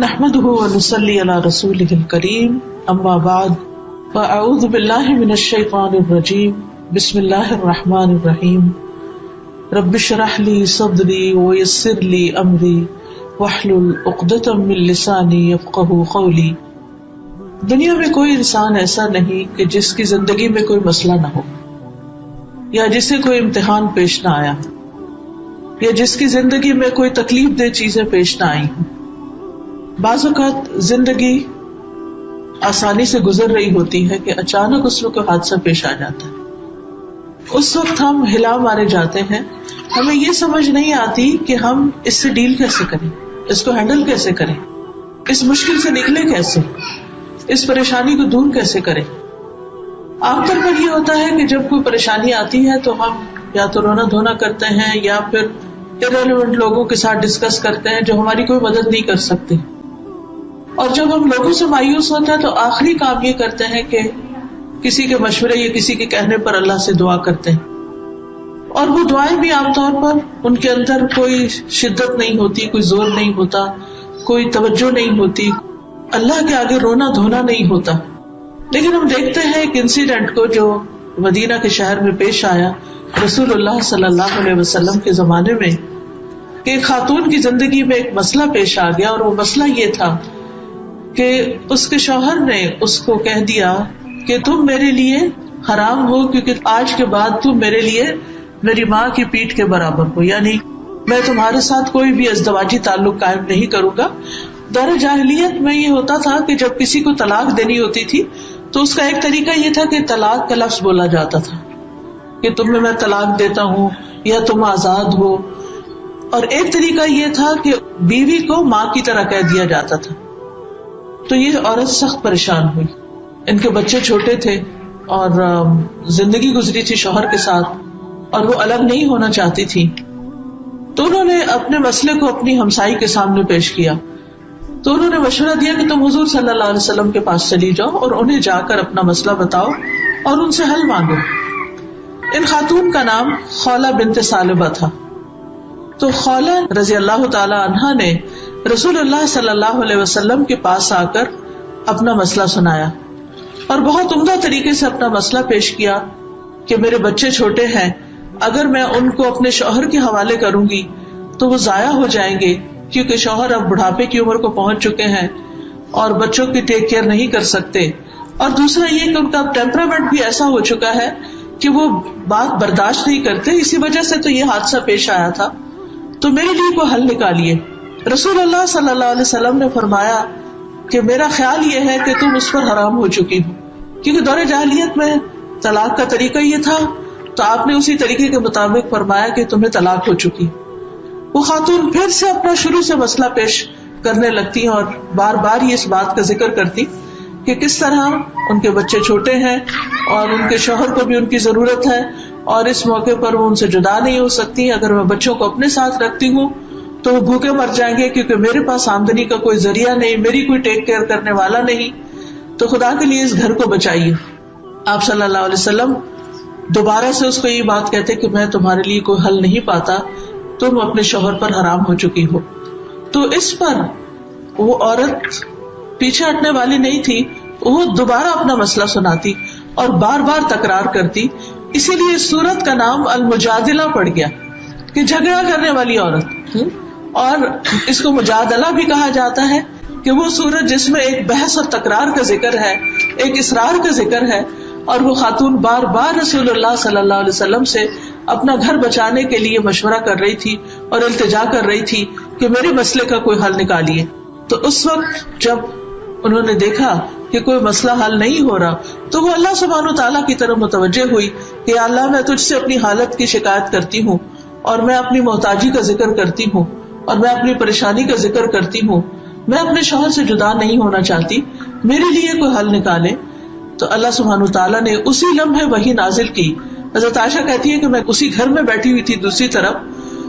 نحمده ونصلي على رسوله الكريم اما بعد فاعوذ بالله من الشيطان الرجيم بسم الله الرحمن الرحيم رب اشرح لي صدري ويسر لي امري واحلل عقدة من لساني يفقهوا قولي۔ دنیا میں کوئی انسان ایسا نہیں کہ جس کی زندگی میں کوئی مسئلہ نہ ہو، یا جسے کوئی امتحان پیش نہ آیا، یا جس کی زندگی میں کوئی تکلیف دہ چیزیں پیش نہ آئی ہوں۔ بعض اوقات زندگی آسانی سے گزر رہی ہوتی ہے کہ اچانک اس میں کوئی حادثہ پیش آ جاتا ہے، اس وقت ہم ہلا مارے جاتے ہیں، ہمیں یہ سمجھ نہیں آتی کہ ہم اس سے ڈیل کیسے کریں، اس کو ہینڈل کیسے کریں، اس مشکل سے نکلے کیسے، اس پریشانی کو دور کیسے کریں۔ عام طور پر یہ ہوتا ہے کہ جب کوئی پریشانی آتی ہے تو ہم یا تو رونا دھونا کرتے ہیں یا پھر irrelevant لوگوں کے ساتھ ڈسکس کرتے ہیں جو ہماری کوئی مدد نہیں کر سکتے، اور جب ہم لوگوں سے مایوس ہوتے ہیں تو آخری کام یہ کرتے ہیں کہ کسی کے مشورے یا کسی کے کہنے پر اللہ سے دعا کرتے ہیں، اور وہ دعائیں بھی عام طور پر ان کے اندر کوئی شدت نہیں ہوتی، کوئی زور نہیں ہوتا، کوئی توجہ نہیں ہوتی، اللہ کے آگے رونا دھونا نہیں ہوتا۔ لیکن ہم دیکھتے ہیں ایک انسیڈنٹ کو جو مدینہ کے شہر میں پیش آیا رسول اللہ صلی اللہ علیہ وسلم کے زمانے میں، کہ ایک خاتون کی زندگی میں ایک مسئلہ پیش آ گیا، اور وہ مسئلہ یہ تھا کہ اس کے شوہر نے اس کو کہہ دیا کہ تم میرے لیے حرام ہو، کیونکہ آج کے بعد تم میرے لیے میری ماں کی پیٹھ کے برابر ہو، یعنی میں تمہارے ساتھ کوئی بھی ازدواجی تعلق قائم نہیں کروں گا۔ دور جاہلیت میں یہ ہوتا تھا کہ جب کسی کو طلاق دینی ہوتی تھی تو اس کا ایک طریقہ یہ تھا کہ طلاق کا لفظ بولا جاتا تھا کہ تمہیں میں طلاق دیتا ہوں یا تم آزاد ہو، اور ایک طریقہ یہ تھا کہ بیوی کو ماں کی طرح کہہ دیا جاتا تھا۔ تو یہ عورت سخت پریشان ہوئی، ان کے بچے چھوٹے تھے اور زندگی گزری تھی شوہر کے ساتھ، اور وہ الگ نہیں ہونا چاہتی تھی۔ تو انہوں نے اپنے مسئلے کو اپنی ہمسائی کے سامنے پیش کیا، تو انہوں نے مشورہ دیا کہ تم حضور صلی اللہ علیہ وسلم کے پاس چلی جاؤ اور انہیں جا کر اپنا مسئلہ بتاؤ اور ان سے حل مانگو۔ ان خاتون کا نام خولہ بنت ثعلبہ تھا۔ تو خولہ رضی اللہ تعالی عنہا نے رسول اللہ صلی اللہ علیہ وسلم کے پاس آ کر اپنا مسئلہ سنایا، اور بہت عمدہ طریقے سے اپنا مسئلہ پیش کیا کہ میرے بچے چھوٹے ہیں، اگر میں ان کو اپنے شوہر کے حوالے کروں گی تو وہ ضائع ہو جائیں گے، کیونکہ شوہر اب بڑھاپے کی عمر کو پہنچ چکے ہیں اور بچوں کی ٹیک کیئر نہیں کر سکتے، اور دوسرا یہ کہ ان کا ٹیمپرامنٹ بھی ایسا ہو چکا ہے کہ وہ بات برداشت نہیں کرتے، اسی وجہ سے تو یہ حادثہ پیش آیا تھا، تو میرے لیے کوئی حل نکالیے۔ رسول اللہ صلی اللہ علیہ وسلم نے فرمایا کہ میرا خیال یہ ہے کہ تم اس پر حرام ہو چکی ہو، کیونکہ دور جاہلیت میں طلاق کا طریقہ یہ تھا، تو آپ نے اسی طریقے کے مطابق فرمایا کہ تمہیں طلاق ہو چکی۔ وہ خاتون پھر سے اپنا شروع سے مسئلہ پیش کرنے لگتی اور بار بار یہ اس بات کا ذکر کرتی کہ کس طرح ان کے بچے چھوٹے ہیں اور ان کے شوہر کو بھی ان کی ضرورت ہے، اور اس موقع پر وہ ان سے جدا نہیں ہو سکتی، اگر میں بچوں کو اپنے ساتھ رکھتی ہوں تو وہ بھوکے مر جائیں گے، کیونکہ میرے پاس آمدنی کا کوئی ذریعہ نہیں، میری کوئی ٹیک کیئر کرنے والا نہیں، تو خدا کے لیے اس گھر کو بچائیے۔ آپ صلی اللہ علیہ وسلم دوبارہ سے اس کو یہ بات کہتے کہ میں تمہارے لیے کوئی حل نہیں پاتا، تم اپنے شوہر پر حرام ہو چکی ہو۔ تو اس پر وہ عورت پیچھے ہٹنے والی نہیں تھی، وہ دوبارہ اپنا مسئلہ سناتی اور بار بار تکرار کرتی، اسی لیے اس سورت کا نام المجادلہ پڑ گیا کہ جھگڑا کرنے والی عورت، اور اس کو مجادلہ بھی کہا جاتا ہے کہ وہ سورت جس میں ایک بحث اور تکرار کا ذکر ہے، ایک اصرار کا ذکر ہے، اور وہ خاتون بار بار رسول اللہ صلی اللہ علیہ وسلم سے اپنا گھر بچانے کے لیے مشورہ کر رہی تھی اور التجا کر رہی تھی کہ میرے مسئلے کا کوئی حل نکالیے۔ تو اس وقت جب انہوں نے دیکھا کہ کوئی مسئلہ حل نہیں ہو رہا تو وہ اللہ سبحانہ و تعالیٰ کی طرف متوجہ ہوئی کہ اللہ میں تجھ سے اپنی حالت کی شکایت کرتی ہوں، اور میں اپنی محتاجی کا ذکر کرتی ہوں، اور میں اپنی پریشانی کا ذکر کرتی ہوں، میں اپنے شوہر سے جدا نہیں ہونا چاہتی، میرے لیے کوئی حل نکالے۔ تو اللہ سبحانہ وتعالیٰ نے اسی لمحے وحی نازل کی۔ حضرت عائشہ کہتی ہے کہ میں اسی گھر میں بیٹھی ہوئی تھی دوسری طرف،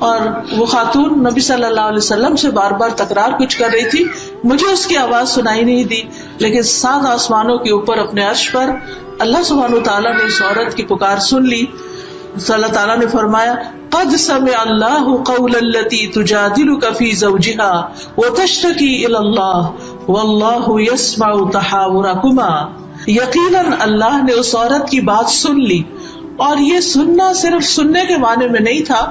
اور وہ خاتون نبی صلی اللہ علیہ وسلم سے بار بار تکرار کچھ کر رہی تھی، مجھے اس کی آواز سنائی نہیں دی، لیکن 7 آسمانوں کے اوپر اپنے عرش پر اللہ سبحانہ وتعالیٰ نے اس عورت کی پکار سن لی۔ اللہ تعالیٰ نے فرمایا قد سمع اللہ قول التی تجادلک فی زوجہا وتشتکی الی اللہ واللہ یسمع تحاورکما. یقیناً اللہ نے اس عورت کی بات سن لی، اور یہ سننا صرف سننے کے معنی میں نہیں تھا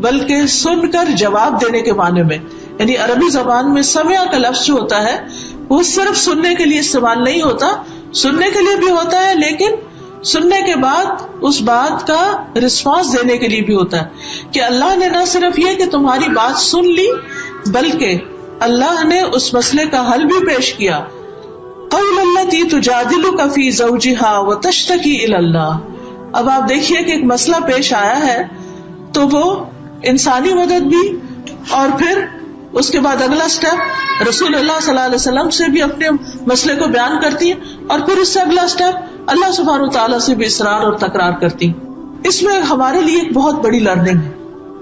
بلکہ سن کر جواب دینے کے معنی میں. یعنی عربی زبان میں سمع کا لفظ جو ہوتا ہے وہ صرف سننے کے لیے استعمال نہیں ہوتا، سننے کے لیے بھی ہوتا ہے لیکن سننے کے بعد اس بات کا رسپانس دینے کے لیے بھی ہوتا ہے کہ اللہ نے نہ صرف یہ کہ تمہاری بات سن لی بلکہ اللہ نے اس مسئلے کا حل بھی پیش کیا. قول التی تجادلک فی زوجہا وتشتکی الی اللہ. اب آپ دیکھیے کہ ایک مسئلہ پیش آیا ہے تو وہ انسانی مدد بھی، اور پھر اس کے بعد اگلا سٹیپ رسول اللہ صلی اللہ علیہ وسلم سے بھی اپنے مسئلے کو بیان کرتی ہے، اور پھر اس سے اگلا سٹیپ اللہ سبحانہ وتعالیٰ سے بھی اصرار اور تکرار کرتی. اس میں ہمارے لیے ایک بہت بڑی لرننگ ہے،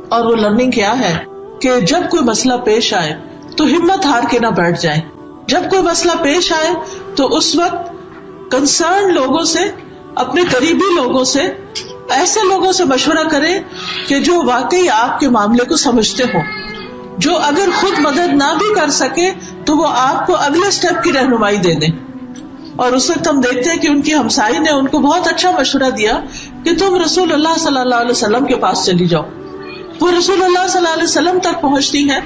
اور وہ لرننگ کیا ہے کہ جب کوئی مسئلہ پیش آئے تو ہمت ہار کے نہ بیٹھ جائیں. جب کوئی مسئلہ پیش آئے تو اس وقت کنسرن لوگوں سے، اپنے قریبی لوگوں سے، ایسے لوگوں سے مشورہ کریں کہ جو واقعی آپ کے معاملے کو سمجھتے ہوں، جو اگر خود مدد نہ بھی کر سکے تو وہ آپ کو اگلے سٹیپ کی رہنمائی دے دیں. اور اس وقت ہم دیکھتے ہیں کہ ان کی ہمسائی نے ان کو بہت اچھا مشورہ دیا کہ تم رسول اللہ صلی اللہ علیہ وسلم کے پاس چلی جاؤ. وہ رسول اللہ صلی اللہ علیہ وسلم تک پہنچتی ہیں،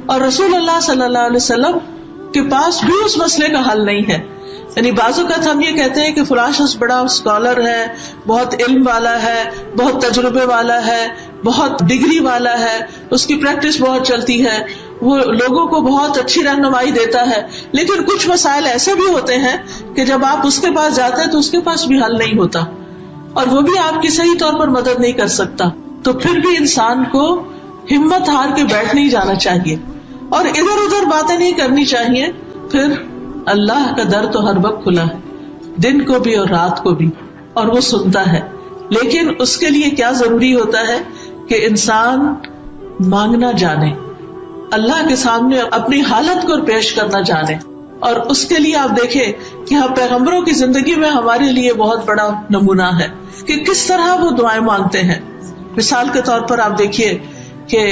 اور رسول اللہ صلی اللہ علیہ وسلم کے پاس بھی اس مسئلے کا حل نہیں ہے. یعنی بعض اوقات ہم یہ کہتے ہیں کہ فلاں شخص بڑا اسکالر ہے، بہت علم والا ہے، بہت تجربے والا ہے، بہت ڈگری والا ہے، اس کی پریکٹس بہت چلتی ہے، وہ لوگوں کو بہت اچھی رہنمائی دیتا ہے. لیکن کچھ مسائل ایسے بھی ہوتے ہیں کہ جب آپ اس کے پاس جاتے ہیں تو اس کے پاس بھی حل نہیں ہوتا، اور وہ بھی آپ کی صحیح طور پر مدد نہیں کر سکتا. تو پھر بھی انسان کو ہمت ہار کے بیٹھ نہیں جانا چاہیے اور ادھر ادھر باتیں نہیں کرنی چاہیے. پھر اللہ کا در تو ہر وقت کھلا ہے، دن کو بھی اور رات کو بھی، اور وہ سنتا ہے. لیکن اس کے لیے کیا ضروری ہوتا ہے کہ انسان مانگنا جانے، اللہ کے سامنے اپنی حالت کو پیش کرنا جانے. اور اس کے لیے آپ دیکھیں کہ ہم پیغمبروں کی زندگی میں ہمارے لیے بہت بڑا نمونہ ہے کہ کس طرح وہ دعائیں مانگتے ہیں. مثال کے طور پر آپ دیکھیے کہ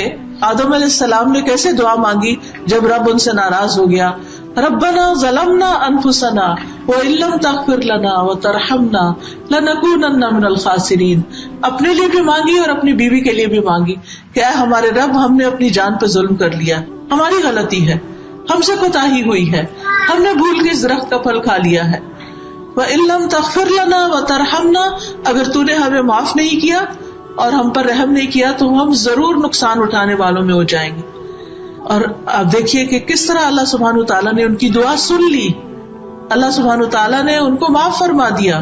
آدم علیہ السلام نے کیسے دعا مانگی جب رب ان سے ناراض ہو گیا. ربنا ظلمنا انفسنا وان لم تغفر لنا وترحمنا لنکونن من الخاسرین. اپنے لیے بھی مانگی اور اپنی بیوی کے لیے بھی مانگی کہ اے ہمارے رب، ہم نے اپنی جان پہ ظلم کر لیا، ہماری غلطی ہے، ہم سے کوتاہی ہوئی ہے، ہم نے بھول کے اس درخت کا پھل کھا لیا ہے. وان لم تغفر لنا وترحمنا، اگر تو نے ہمیں معاف نہیں کیا اور ہم پر رحم نہیں کیا تو ہم ضرور نقصان اٹھانے والوں میں ہو جائیں گے. اور آپ دیکھیے کہ کس طرح اللہ سبحانہ تعالیٰ نے ان کی دعا سن لی، اللہ سبحانہ تعالیٰ نے ان کو معاف فرما دیا،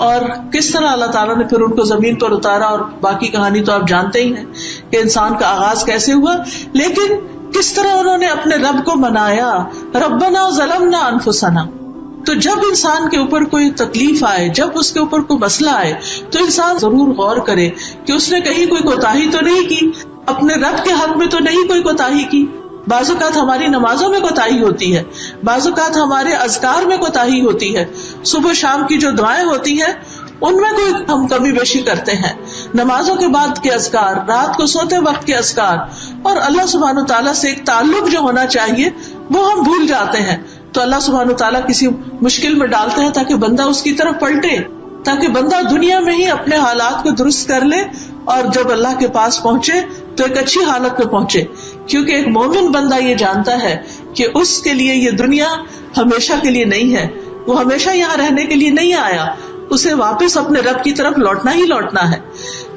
اور کس طرح اللہ تعالیٰ نے پھر ان کو زمین پر اتارا. اور باقی کہانی تو آپ جانتے ہی ہیں کہ انسان کا آغاز کیسے ہوا، لیکن کس طرح انہوں نے اپنے رب کو منایا، ربنا ظلمنا انفسنا. تو جب انسان کے اوپر کوئی تکلیف آئے، جب اس کے اوپر کوئی مسئلہ آئے تو انسان ضرور غور کرے کہ اس نے کہیں کوئی کوتاہی تو نہیں کی، اپنے رب کے حق میں تو نہیں کوئی کوتاہی کی. بعض اوقات ہماری نمازوں میں کوتاہی ہوتی ہے، بعض اوقات ہمارے اذکار میں کوتاہی ہوتی ہے، صبح شام کی جو دعائیں ہوتی ہیں ان میں کوئی ہم کمی بیشی کرتے ہیں، نمازوں کے بعد کے اذکار، رات کو سوتے وقت کے اذکار، اور اللہ سبحانہ تعالیٰ سے ایک تعلق جو ہونا چاہیے وہ ہم بھول جاتے ہیں. تو اللہ سبحانہ تعالیٰ کسی مشکل میں ڈالتے ہیں تاکہ بندہ اس کی طرف پلٹے، تاکہ بندہ دنیا میں ہی اپنے حالات کو درست کر لے اور جب اللہ کے پاس پہنچے تو ایک اچھی حالت میں پہنچے. کیونکہ ایک مومن بندہ یہ جانتا ہے کہ اس کے لیے یہ دنیا ہمیشہ کے لیے نہیں ہے، وہ ہمیشہ یہاں رہنے کے لیے نہیں آیا، اسے واپس اپنے رب کی طرف لوٹنا ہی لوٹنا ہے.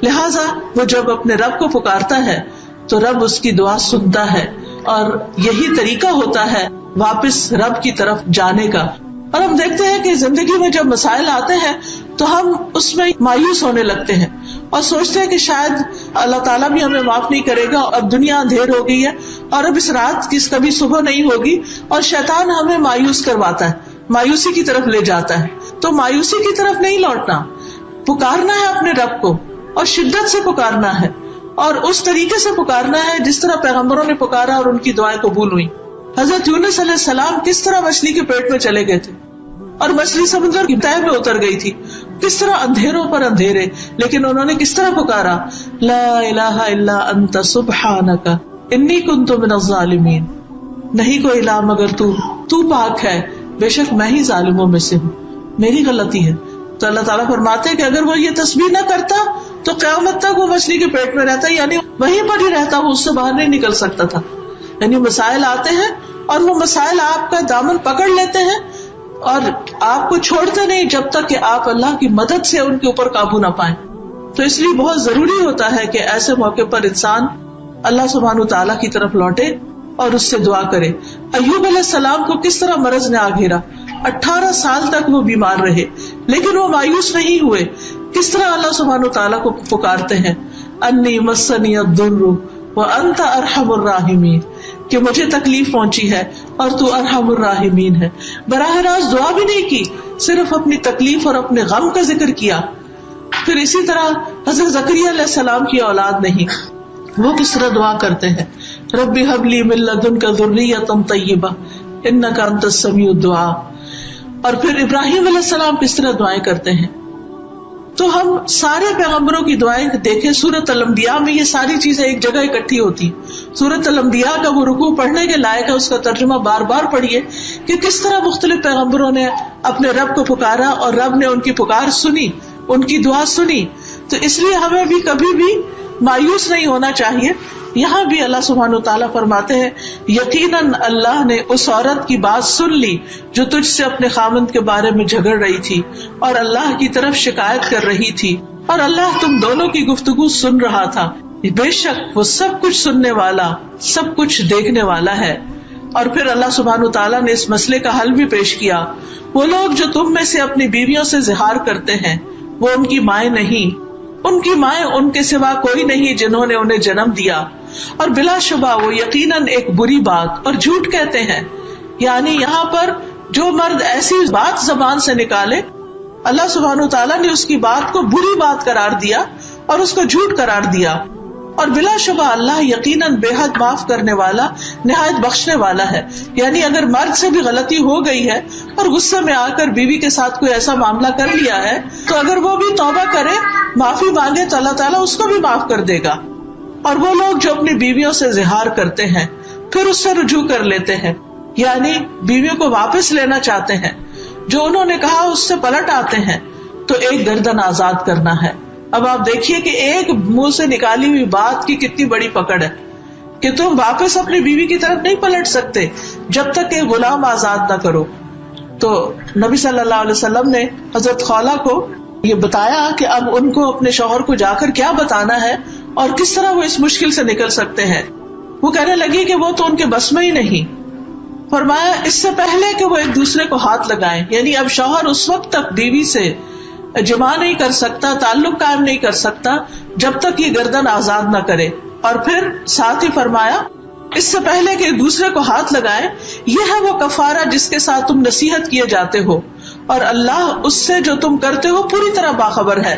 لہٰذا وہ جب اپنے رب کو پکارتا ہے تو رب اس کی دعا سنتا ہے، اور یہی طریقہ ہوتا ہے واپس رب کی طرف جانے کا. اور ہم دیکھتے ہیں کہ زندگی میں جب مسائل آتے ہیں تو ہم اس میں مایوس ہونے لگتے ہیں اور سوچتے ہیں کہ شاید اللہ تعالیٰ بھی ہمیں معاف نہیں کرے گا، اب دنیا اندھیر ہو گئی ہے اور اب اس رات کی کبھی صبح نہیں ہوگی، اور شیطان ہمیں مایوس کرواتا ہے، مایوسی کی طرف لے جاتا ہے. تو مایوسی کی طرف نہیں لوٹنا، پکارنا ہے اپنے رب کو اور شدت سے پکارنا ہے، اور اس طریقے سے پکارنا ہے جس طرح پیغمبروں نے پکارا اور ان کی دعائیں قبول ہوئی. حضرت یونس علیہ السلام کس طرح مچھلی کے پیٹ میں چلے گئے تھے اور مچھلی سمندر کی تہہ میں اتر گئی تھی، کس طرح اندھیروں پر اندھیرے، لیکن انہوں نے کس طرح پکارا، لا الہ الا انت سبحانک انی کنت من الظالمین، نہیں کوئی الہ مگر تو پاک ہے، بے شک میں ہی ظالموں میں سے ہوں، میری غلطی ہے. تو اللہ تعالیٰ فرماتے ہیں کہ اگر وہ یہ تسبیح نہ کرتا تو قیامت تک وہ مچھلی کے پیٹ میں رہتا، یعنی وہیں پر ہی رہتا، وہ اس سے باہر نہیں نکل سکتا تھا. یعنی مسائل آتے ہیں اور وہ مسائل آپ کا دامن پکڑ لیتے ہیں اور آپ کو چھوڑتے نہیں جب تک کہ آپ اللہ کی مدد سے ان کے اوپر قابو نہ پائیں. تو اس لیے بہت ضروری ہوتا ہے کہ ایسے موقع پر انسان اللہ سبحانہ وتعالیٰ کی طرف لوٹے اور اس سے دعا کرے. ایوب علیہ السلام کو کس طرح مرض نے آ گھیرا، 18 سال تک وہ بیمار رہے لیکن وہ مایوس نہیں ہوئے. کس طرح اللہ سبحانہ وتعالیٰ کو پکارتے ہیں، انی مسنی الضر وانت ارحم الراحمین، کہ مجھے تکلیف پہنچی ہے اور تو ارحم الراحمین ہے. براہ راست دعا بھی نہیں کی، صرف اپنی تکلیف اور اپنے غم کا ذکر کیا. پھر اسی طرح حضرت زکریا علیہ السلام کی اولاد نہیں، وہ کس طرح دعا کرتے ہیں، رب ھب لی من لدنک ذریۃ طیبہ انک انت السمیع الدعاء. اور پھر ابراہیم علیہ السلام کس طرح دعائیں کرتے ہیں. تو ہم سارے پیغمبروں کی دعائیں دیکھیں، سورۃ الانبیاء میں یہ ساری چیزیں ایک جگہ اکٹھی ہوتی. سورۃ الانبیاء کا وہ رکوع پڑھنے کے لائق ہے، اس کا ترجمہ بار بار پڑھیے کہ کس طرح مختلف پیغمبروں نے اپنے رب کو پکارا اور رب نے ان کی پکار سنی، ان کی دعا سنی. تو اس لیے ہمیں بھی کبھی بھی مایوس نہیں ہونا چاہیے. یہاں بھی اللہ سبحانہ وتعالیٰ فرماتے ہیں یقیناً اللہ نے اس عورت کی بات سن لی جو تجھ سے اپنے خامند کے بارے میں جھگڑ رہی تھی اور اللہ کی طرف شکایت کر رہی تھی، اور اللہ تم دونوں کی گفتگو سن رہا تھا، بے شک وہ سب کچھ سننے والا، سب کچھ دیکھنے والا ہے. اور پھر اللہ سبحانہ وتعالیٰ نے اس مسئلے کا حل بھی پیش کیا. وہ لوگ جو تم میں سے اپنی بیویوں سے زہار کرتے ہیں وہ ان کی مائیں نہیں، ان کی مائیں ان کے سوا کوئی نہیں جنہوں نے انہیں جنم دیا، اور بلا شبہ وہ یقیناً ایک بری بات اور جھوٹ کہتے ہیں. یعنی یہاں پر جو مرد ایسی بات زبان سے نکالے، اللہ سبحانہ وتعالیٰ نے اس کی بات کو بری بات قرار دیا اور اس کو جھوٹ قرار دیا. اور بلا شبہ اللہ یقیناً بے حد معاف کرنے والا، نہایت بخشنے والا ہے. یعنی اگر مرد سے بھی غلطی ہو گئی ہے اور غصے میں آ کر بیوی کے ساتھ کوئی ایسا معاملہ کر لیا ہے تو اگر وہ بھی توبہ کرے، معافی مانگے تو اللہ تعالیٰ اس کو بھی معاف کر دے گا. اور وہ لوگ جو اپنی بیویوں سے زہار کرتے ہیں پھر اس سے رجوع کر لیتے ہیں، یعنی بیویوں کو واپس لینا چاہتے ہیں، جو انہوں نے کہا اس سے پلٹ آتے ہیں، تو ایک گردن آزاد کرنا ہے. اب آپ دیکھیے کہ ایک منہ سے نکالی ہوئی بات کی کتنی بڑی پکڑ ہے کہ تم واپس اپنی بیوی کی طرف نہیں پلٹ سکتے جب تک کہ غلام آزاد نہ کرو. تو نبی صلی اللہ علیہ وسلم نے حضرت خولہ کو یہ بتایا کہ اب ان کو اپنے شوہر کو جا کر کیا بتانا ہے اور کس طرح وہ اس مشکل سے نکل سکتے ہیں. وہ کہنے لگی کہ وہ تو ان کے بس میں ہی نہیں. فرمایا اس سے پہلے کہ وہ ایک دوسرے کو ہاتھ لگائیں، یعنی اب شوہر اس وقت تک بیوی سے جمع نہیں کر سکتا، تعلق قائم نہیں کر سکتا جب تک یہ گردن آزاد نہ کرے. اور پھر ساتھ ہی فرمایا اس سے پہلے کہ ایک دوسرے کو ہاتھ لگائیں، یہ ہے وہ کفارہ جس کے ساتھ تم نصیحت کیے جاتے ہو، اور اللہ اس سے جو تم کرتے ہو پوری طرح باخبر ہے.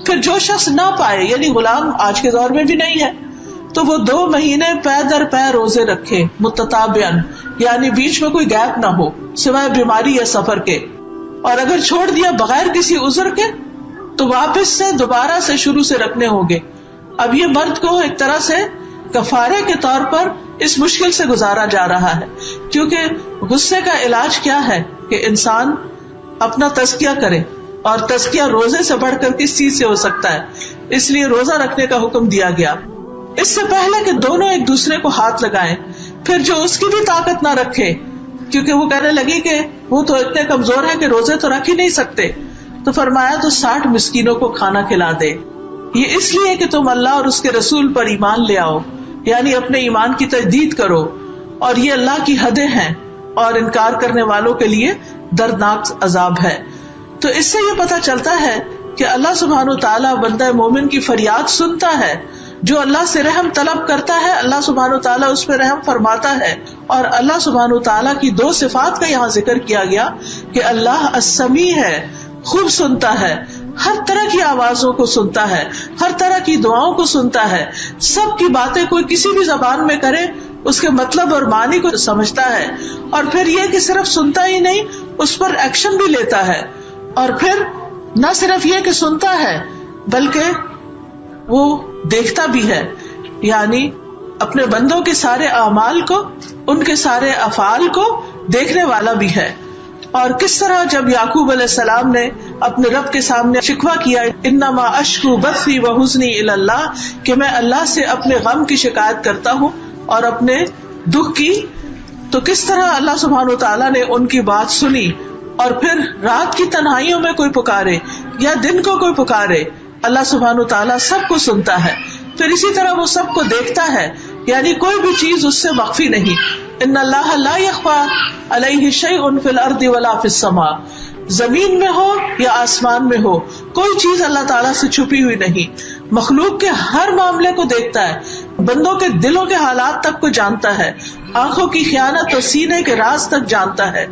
پھر جو شخص نہ پائے، یعنی غلام آج کے دور میں بھی نہیں ہے، تو وہ 2 مہینے پے در پے روزے رکھے متتابعاً، یعنی بیچ میں کوئی گیپ نہ ہو سوائے بیماری یا سفر کے. اور اگر چھوڑ دیا بغیر کسی عذر کے تو واپس سے دوبارہ سے شروع سے رکھنے ہوں گے. اب یہ مرد کو ایک طرح سے کفارے کے طور پر اس مشکل سے گزارا جا رہا ہے، کیونکہ غصے کا علاج کیا ہے کہ انسان اپنا تزکیہ کرے، اور تزکیہ روزے سے بڑھ کر کس چیز سے ہو سکتا ہے، اس لیے روزہ رکھنے کا حکم دیا گیا. اس سے پہلے کہ دونوں ایک دوسرے کو ہاتھ لگائیں، پھر جو اس کی بھی طاقت نہ رکھے، کیونکہ وہ کہنے لگی کہ وہ تو اتنے کمزور ہیں کہ روزے تو رکھ ہی نہیں سکتے، تو فرمایا تو 60 مسکینوں کو کھانا کھلا دے. یہ اس لیے کہ تم اللہ اور اس کے رسول پر ایمان لے آؤ، یعنی اپنے ایمان کی تجدید کرو، اور یہ اللہ کی حدیں ہیں اور انکار کرنے والوں کے لیے دردناک عذاب ہے. تو اس سے یہ پتہ چلتا ہے کہ اللہ سبحانہ وتعالیٰ بندہ مومن کی فریاد سنتا ہے. جو اللہ سے رحم طلب کرتا ہے اللہ سبحانہ وتعالیٰ اس پہ رحم فرماتا ہے. اور اللہ سبحانہ وتعالیٰ کی 2 صفات کا یہاں ذکر کیا گیا کہ اللہ السمیع ہے، خوب سنتا ہے، ہر طرح کی آوازوں کو سنتا ہے، ہر طرح کی دعاؤں کو سنتا ہے، سب کی باتیں کوئی کسی بھی زبان میں کرے اس کے مطلب اور معنی کو سمجھتا ہے. اور پھر یہ کہ صرف سنتا ہی نہیں، اس پر ایکشن بھی لیتا ہے. اور پھر نہ صرف یہ کہ سنتا ہے بلکہ وہ دیکھتا بھی ہے، یعنی اپنے بندوں کے سارے اعمال کو، ان کے سارے افعال کو دیکھنے والا بھی ہے۔ اور کس طرح جب یعقوب علیہ السلام نے اپنے رب کے سامنے شکوہ کیا، انما اشکو بثی وحزنی الی اللہ، کہ میں اللہ سے اپنے غم کی شکایت کرتا ہوں اور اپنے دکھ کی، تو کس طرح اللہ سبحانہ وتعالیٰ نے ان کی بات سنی۔ اور پھر رات کی تنہائیوں میں کوئی پکارے یا دن کو کوئی پکارے، اللہ سبحانہ وتعالیٰ سب کو سنتا ہے، پھر اسی طرح وہ سب کو دیکھتا ہے، یعنی کوئی بھی چیز اس سے مخفی نہیں۔ ان اللہ لا یخفی علیہ شیء فی الارض ولا فی السماء، زمین میں ہو یا آسمان میں ہو، کوئی چیز اللہ تعالیٰ سے چھپی ہوئی نہیں۔ مخلوق کے ہر معاملے کو دیکھتا ہے، بندوں کے دلوں کے حالات تک کو جانتا ہے، آنکھوں کی خیانت اور سینے کے راز تک جانتا ہے۔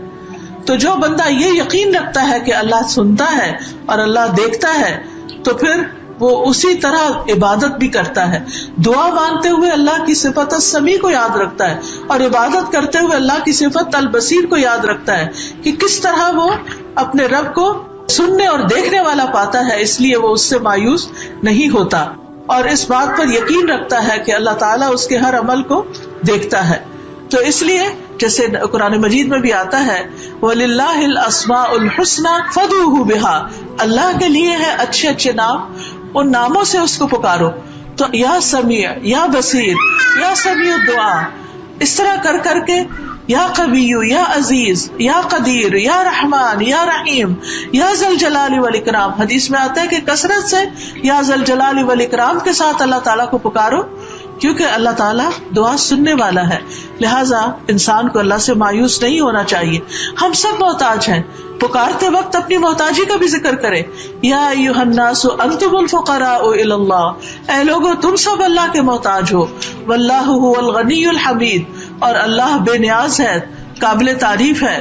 تو جو بندہ یہ یقین رکھتا ہے کہ اللہ سنتا ہے اور اللہ دیکھتا ہے، تو پھر وہ اسی طرح عبادت بھی کرتا ہے، دعا مانگتے ہوئے اللہ کی صفت السمیع کو یاد رکھتا ہے، اور عبادت کرتے ہوئے اللہ کی صفت البصیر کو یاد رکھتا ہے کہ کس طرح وہ اپنے رب کو سننے اور دیکھنے والا پاتا ہے، اس لیے وہ اس سے مایوس نہیں ہوتا، اور اس بات پر یقین رکھتا ہے کہ اللہ تعالیٰ اس کے ہر عمل کو دیکھتا ہے۔ تو اس لیے جیسے قرآن مجید میں بھی آتا ہے وَلِلَّهِ الْأَسْمَاءُ الْحُسْنَى فَادْعُوهُ بِهَا، اللہ کے لیے ہے اچھے اچھے نام، ان ناموں سے اس کو پکارو۔ تو یا سمیع، یا بصیر، یا سمیع الدعا، اس طرح کر کر کے یا قوی، یا عزیز، یا قدیر، یا رحمان، یا رحیم، یا ذل جلال والاکرام، حدیث میں آتا ہے کہ کثرت سے یا ذل جلال والاکرام کے ساتھ اللہ تعالیٰ کو پکارو، کیونکہ اللہ تعالیٰ دعا سننے والا ہے۔ لہٰذا انسان کو اللہ سے مایوس نہیں ہونا چاہیے۔ ہم سب محتاج ہیں، پکارتے وقت اپنی محتاجی کا بھی ذکر کرے، یا ایھا الناس انتم الفقراء الی اللہ، اے لوگو تم سب اللہ کے محتاج ہو، واللہ هو الغنی الحمید، اور اللہ بے نیاز ہے، قابل تعریف ہے۔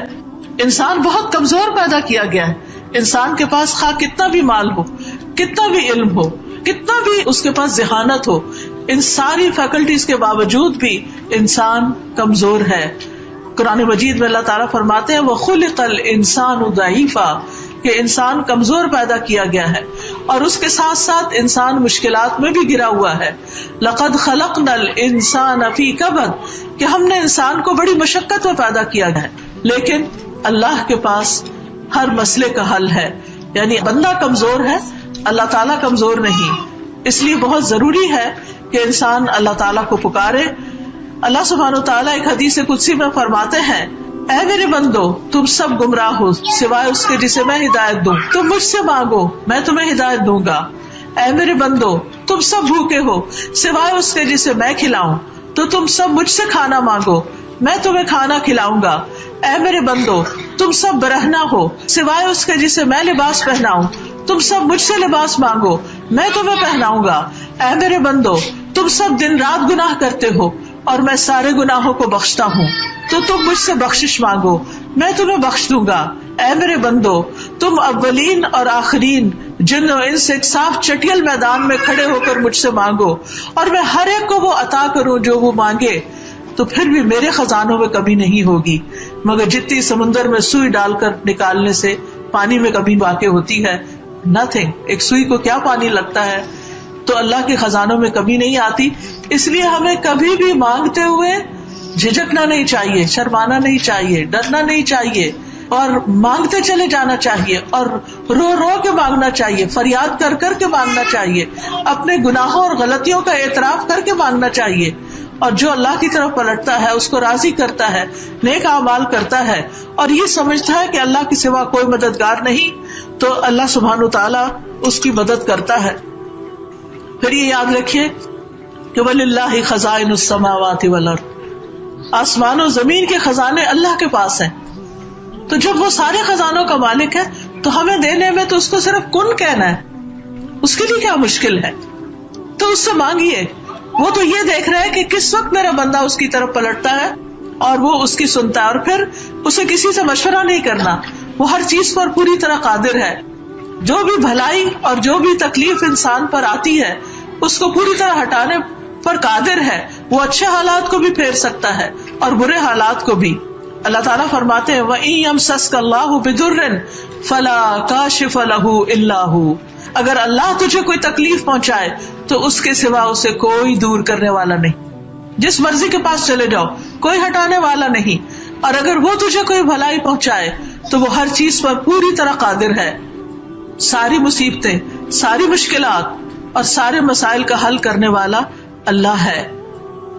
انسان بہت کمزور پیدا کیا گیا ہے، انسان کے پاس خواہ کتنا بھی مال ہو، کتنا بھی علم ہو، کتنا بھی اس کے پاس ذہانت ہو، ان ساری فیکلٹیز کے باوجود بھی انسان کمزور ہے۔ قرآن مجید میں اللہ تعالیٰ فرماتے ہیں وَخُلِقَ الْإِنسَانُ ضَعِيفًا، کہ انسان کمزور پیدا کیا گیا ہے، اور اس کے ساتھ ساتھ انسان مشکلات میں بھی گرا ہوا ہے۔ لَقَدْ خَلَقْنَا الْإِنسَانَ فِي كَبَدٍ، کہ ہم نے انسان کو بڑی مشقت میں پیدا کیا ہے، لیکن اللہ کے پاس ہر مسئلے کا حل ہے۔ یعنی بندہ کمزور ہے، اللہ تعالیٰ کمزور نہیں، اس لیے بہت ضروری ہے کہ انسان اللہ تعالیٰ کو پکارے۔ اللہ سبحانہ وتعالیٰ ایک حدیث قدسی میں فرماتے ہیں اے میرے بندو تم سب گمراہ ہو سوائے اس کے جسے میں ہدایت دوں، تم مجھ سے مانگو میں تمہیں ہدایت دوں گا۔ اے میرے بندو تم سب بھوکے ہو سوائے اس کے جسے میں کھلاؤں، تو تم سب مجھ سے کھانا مانگو میں تمہیں کھانا کھلاؤں گا۔ اے میرے بندو تم سب برہنہ ہو سوائے اس کے جسے میں لباس پہناؤں، تم سب مجھ سے لباس مانگو میں تمہیں پہناؤں گا۔ اے میرے بندو تم سب دن رات گناہ کرتے ہو اور میں سارے گناہوں کو بخشتا ہوں، تو تم مجھ سے بخشش مانگو میں تمہیں بخش دوں گا۔ اے میرے بندو تم اولین اور آخرین جن و انس ایک صاف چٹیل میدان میں کھڑے ہو کر مجھ سے مانگو اور میں ہر ایک کو وہ عطا کروں جو وہ مانگے، تو پھر بھی میرے خزانوں میں کمی نہیں ہوگی مگر جتنی سمندر میں سوئی ڈال کر نکالنے سے پانی میں کمی واقع ہوتی ہے۔ نتھنگ، ایک سوئی کو کیا پانی لگتا ہے، تو اللہ کے خزانوں میں کمی نہیں آتی۔ اس لیے ہمیں کبھی بھی مانگتے ہوئے جھجکنا نہیں چاہیے، شرمانا نہیں چاہیے، ڈرنا نہیں چاہیے، اور مانگتے چلے جانا چاہیے، اور رو رو کے مانگنا چاہیے، فریاد کر کر کے مانگنا چاہیے، اپنے گناہوں اور غلطیوں کا اعتراف کر کے مانگنا چاہیے۔ اور جو اللہ کی طرف پلٹتا ہے، اس کو راضی کرتا ہے، نیک اعمال کرتا ہے اور یہ سمجھتا ہے کہ اللہ کے سوا کوئی مددگار نہیں، تو اللہ سبحانہ تعالیٰ اس کی مدد کرتا ہے۔ پھر یہ یاد رکھیے کہ وَلِلَّهِ خَزَائِنُ السَّمَاوَاتِ وَالْأَرْضِ، آسمان و زمین کے خزانے اللہ کے پاس ہیں۔ تو جب وہ سارے خزانوں کا مالک ہے تو ہمیں دینے میں تو اس کو صرف کن کہنا ہے، اس کے لیے کیا مشکل ہے؟ تو اس سے مانگیے، وہ تو یہ دیکھ رہا ہے کہ کس وقت میرا بندہ اس کی طرف پلٹتا ہے اور وہ اس کی سنتا ہے، اور پھر اسے کسی سے مشورہ نہیں کرنا، وہ ہر چیز پر پوری طرح قادر ہے۔ جو بھی بھلائی اور جو بھی تکلیف انسان پر آتی ہے اس کو پوری طرح ہٹانے پر قادر ہے، وہ اچھے حالات کو بھی پھیر سکتا ہے اور برے حالات کو بھی۔ اللہ تعالیٰ فرماتے ہیں وَإِن يَمْسَسْكَ اللَّهُ بِضُرٍّ فَلَا كَاشِفَ لَهُ إِلَّا هُ، اگر اللہ تجھے کوئی تکلیف پہنچائے تو اس کے سوا اسے کوئی دور کرنے والا نہیں، جس مرضی کے پاس چلے جاؤ کوئی ہٹانے والا نہیں، اور اگر وہ تجھے کوئی بھلائی پہنچائے تو وہ ہر چیز پر پوری طرح قادر ہے، ساری مصیبتیں، ساری مشکلات اور سارے مسائل کا حل کرنے والا اللہ ہے۔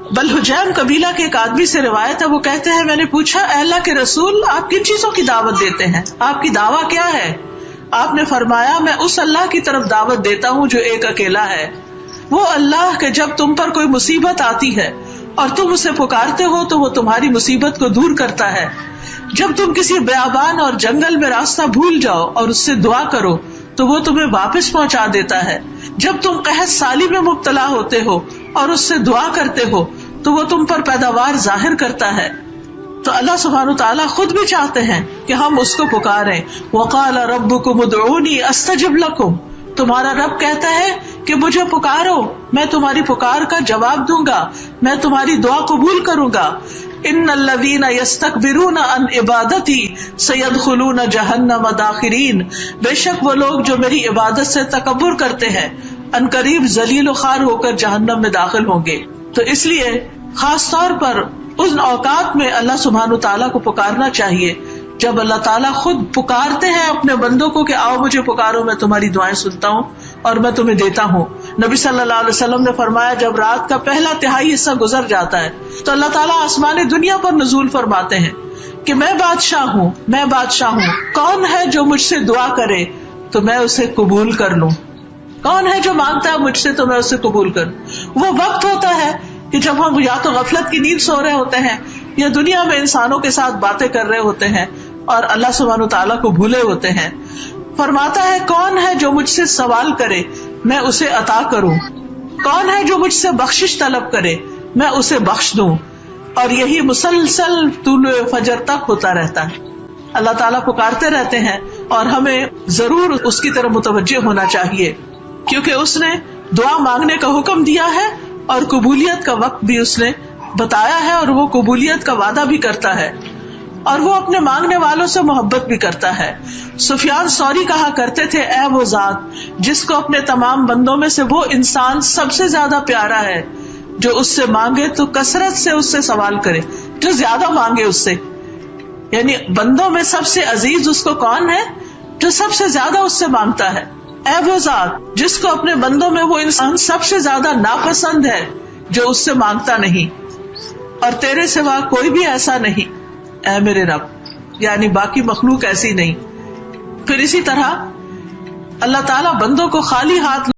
بل حجیم قبیلہ کے ایک آدمی سے روایت ہے، وہ کہتے ہیں میں نے پوچھا اے اللہ کے رسول آپ کن چیزوں کی دعوت دیتے ہیں، آپ کی دعویٰ کیا ہے؟ آپ نے فرمایا میں اس اللہ کی طرف دعوت دیتا ہوں جو ایک اکیلا ہے، وہ اللہ کہ جب تم پر کوئی مصیبت آتی ہے اور تم اسے پکارتے ہو تو وہ تمہاری مصیبت کو دور کرتا ہے، جب تم کسی بیابان اور جنگل میں راستہ بھول جاؤ اور اس سے دعا کرو تو وہ تمہیں واپس پہنچا دیتا ہے، جب تم قحط سالی میں مبتلا ہوتے ہو اور اس سے دعا کرتے ہو تو وہ تم پر پیداوار ظاہر کرتا ہے۔ تو اللہ سبحانہ وتعالیٰ خود بھی چاہتے ہیں کہ ہم اس کو پکاریں۔ وقال ربکم ادعونی استجب لکم، تمہارا رب کہتا ہے کہ مجھے پکارو میں تمہاری پکار کا جواب دوں گا، میں تمہاری دعا قبول کروں گا۔ ان الذین یستکبرون عن عبادتی سیدخلون جہنم داخرین، بے شک وہ لوگ جو میری عبادت سے تکبر کرتے ہیں ان قریب ذلیل و خوار ہو کر جہنم میں داخل ہوں گے۔ تو اس لیے خاص طور پر ان اوقات میں اللہ سبحانہ تعالیٰ کو پکارنا چاہیے جب اللہ تعالیٰ خود پکارتے ہیں اپنے بندوں کو کہ آؤ مجھے پکارو میں تمہاری دعائیں سنتا ہوں اور میں تمہیں دیتا ہوں۔ نبی صلی اللہ علیہ وسلم نے فرمایا جب رات کا پہلا تہائی حصہ گزر جاتا ہے تو اللہ تعالیٰ آسمان دنیا پر نزول فرماتے ہیں کہ میں بادشاہ ہوں، میں بادشاہ ہوں، کون ہے جو مجھ سے دعا کرے تو میں اسے قبول کر لوں، کون ہے جو مانگتا ہے مجھ سے تو میں اسے قبول کروں۔ وہ وقت ہوتا ہے کہ جب ہم یا تو غفلت کی نیند سو رہے ہوتے ہیں یا دنیا میں انسانوں کے ساتھ باتیں کر رہے ہوتے ہیں اور اللہ سبحانہ تعالیٰ کو بھولے ہوتے ہیں۔ فرماتا ہے کون ہے جو مجھ سے سوال کرے میں اسے عطا کروں، کون ہے جو مجھ سے بخشش طلب کرے میں اسے بخش دوں، اور یہی مسلسل طلوع فجر تک ہوتا رہتا ہے۔ اللہ تعالیٰ پکارتے رہتے ہیں اور ہمیں ضرور اس کی طرف متوجہ ہونا چاہیے، کیونکہ اس نے دعا مانگنے کا حکم دیا ہے اور قبولیت کا وقت بھی اس نے بتایا ہے، اور وہ قبولیت کا وعدہ بھی کرتا ہے، اور وہ اپنے مانگنے والوں سے محبت بھی کرتا ہے۔ سفیان ثوری کہا کرتے تھے اے وہ ذات جس کو اپنے تمام بندوں میں سے وہ انسان سب سے زیادہ پیارا ہے جو اس سے مانگے تو کثرت سے اس سے سوال کرے، جو زیادہ مانگے اس سے، یعنی بندوں میں سب سے عزیز اس کو کون ہے؟ جو سب سے زیادہ اس سے مانگتا ہے۔ اے وہ ذات جس کو اپنے بندوں میں وہ انسان سب سے زیادہ ناپسند ہے جو اس سے مانگتا نہیں، اور تیرے سوا کوئی بھی ایسا نہیں اے میرے رب، یعنی باقی مخلوق ایسی نہیں۔ پھر اسی طرح اللہ تعالیٰ بندوں کو خالی ہاتھ